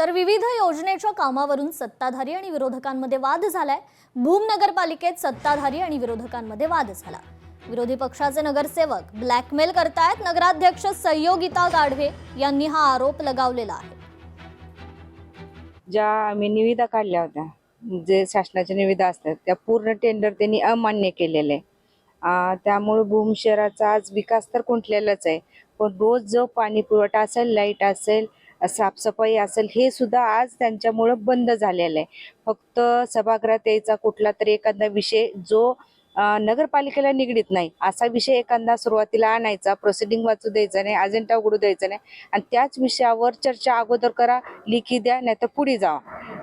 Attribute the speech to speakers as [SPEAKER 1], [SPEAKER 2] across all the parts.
[SPEAKER 1] तर विविध योजनेच्या कामावरून सत्ताधारी आणि विरोधकांमध्ये वाद झालाय। भूम नगरपालिकेत सत्ताधारी आणि विरोधकांमध्ये वाद झाला। विरोधी पक्षाचे नगरसेवक ब्लॅकमेल करतायत। नगराध्यक्ष संयोगिता गाढवे यांनी हा आरोप लगावलेला आहे।
[SPEAKER 2] ज्या आम्ही निविदा काढल्या होत्या, जे शासनाच्या निविदा असतात त्या पूर्ण टेंडर त्यांनी अमान्य केलेले आहे। त्यामुळे भूम शहराचा आज विकास तर खुंटलेलाच आहे, पण रोज जो पाणी पुरवठा असेल, लाईट असेल, साफसफाई असेल, हे सुद्धा आज त्यांच्यामुळे बंद झालेलं आहे। फक्त सभागृहात यायचा कुठला तरी एखादा विषय जो नगरपालिकेला निगडीत नाही असा विषय एखादा सुरुवातीला आणायचा, प्रोसिडिंग वाचू द्यायचा नाही, अजेंडा उघडू द्यायचा नाही आणि त्याच विषयावर चर्चा अगोदर करा, लिखी द्या, नाही तर पुढे जा।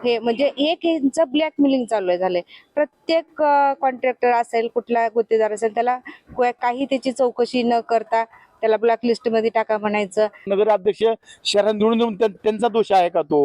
[SPEAKER 2] हे म्हणजे एक यांचं ब्लॅकमेलिंग चालू झालंय। प्रत्येक कॉन्ट्रॅक्टर असेल, कुठला गुत्तेदार असेल, त्याला काही त्याची चौकशी न करता त्याला ब्लॅकलिस्ट मध्ये टाका म्हणायचं।
[SPEAKER 3] नगराध्यक्ष शहरात निवडून देऊन त्यांचा दोष आहे का तो?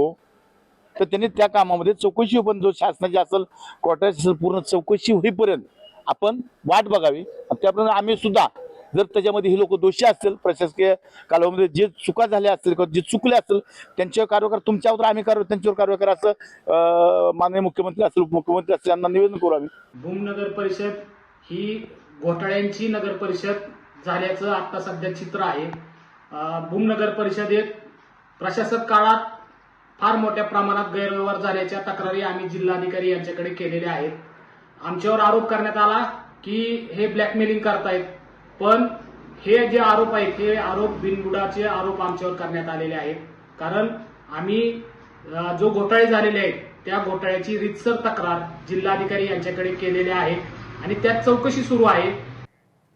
[SPEAKER 3] तर त्यांनी त्या कामामध्ये चौकशी, पण जो शासनाची असेल, कोर्टाची असेल, पूर्ण चौकशी होईपर्यंत आपण वाट बघावी। त्याप्रमाणे आम्ही सुद्धा जर त्याच्यामध्ये हे लोक दोषी असतील, प्रशासकीय कालावधीमध्ये जे चुका झाल्या असतील किंवा जे चुकले असतील, त्यांच्यावर कारवाई करा। तुमच्यावर आम्ही त्यांच्यावर कारवाई करा असं माननीय मुख्यमंत्री असेल, उपमुख्यमंत्री असतील यांना निवेदन करू आम्ही।
[SPEAKER 4] भूम नगर परिषद ही घोटाळ्यांची नगर परिषद झाल्याचं आता सध्या चित्र आहे। भूम नगर परिषदेत प्रशासक काळात फार मोठ्या प्रमाणात गैरव्यवहार झाल्याच्या तक्रारी आम्ही जिल्हाधिकारी यांच्याकडे केलेल्या आहेत। आमच्यावर आरोप करण्यात आला की हे ब्लॅकमेलिंग करतायत, पण हे जे आरोप आहेत हे आरोप बिनबुडाचे आरोप आमच्यावर करण्यात आलेले आहेत। कारण आम्ही जो घोटाळे झालेले आहेत त्या घोटाळ्याची रीतसर तक्रार जिल्हाधिकारी यांच्याकडे केलेल्या आहेत आणि त्यात चौकशी सुरू आहे।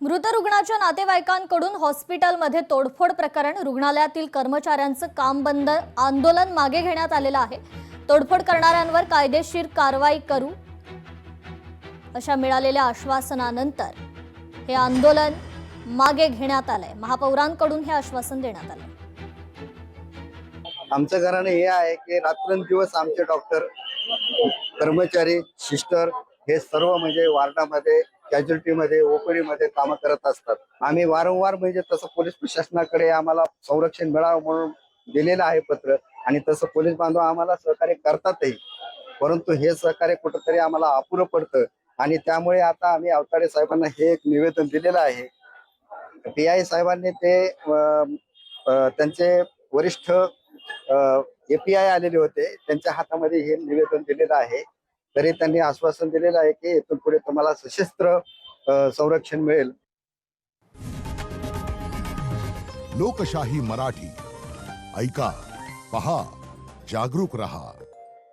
[SPEAKER 1] मृत रुग्णाच्या नातेवाईकांकडून हॉस्पिटलमध्ये तोडफोड प्रकरण, रुग्णालयातील कर्मचाऱ्यांचं काम बंद आंदोलन मागे घेण्यात आलेलं आहे। तोडफोड करणाऱ्यांवर कायदेशीर कारवाई करू अशा मिळालेल्या आश्वासनानंतर हे आंदोलन मागे घेण्यात आलंय। महापौरांकडून हे आश्वासन देण्यात आलंय।
[SPEAKER 5] आमचं घराणे हे आहे की रात्रंदिवस आमचे डॉक्टर, कर्मचारी, सिस्टर हे सर्व म्हणजे वार्डामध्ये, कॅज्युअल्टीमध्ये, ओपीडीमध्ये कामं करत असतात। आम्ही वारंवार म्हणजे तसं पोलीस प्रशासनाकडे आम्हाला संरक्षण मिळावं म्हणून दिलेलं आहे पत्र, आणि तसं पोलीस बांधव आम्हाला सहकार्य करतातही, परंतु हे सहकार्य कुठंतरी आम्हाला अपुरं पडतं। आणि त्यामुळे आता आम्ही अवताडे साहेबांना हे एक निवेदन दिलेलं आहे। PI साहेबांनी ते त्यांचे वरिष्ठ API आलेले होते, त्यांच्या हातामध्ये हे निवेदन दिलेलं आहे। तरी त्यांनी आश्वासन दिलेलं आहे की इथून पुढे तुम्हाला सशस्त्र संरक्षण मिळेल।
[SPEAKER 6] लोकशाही मराठी ऐका, पहा, जागरूक रहा।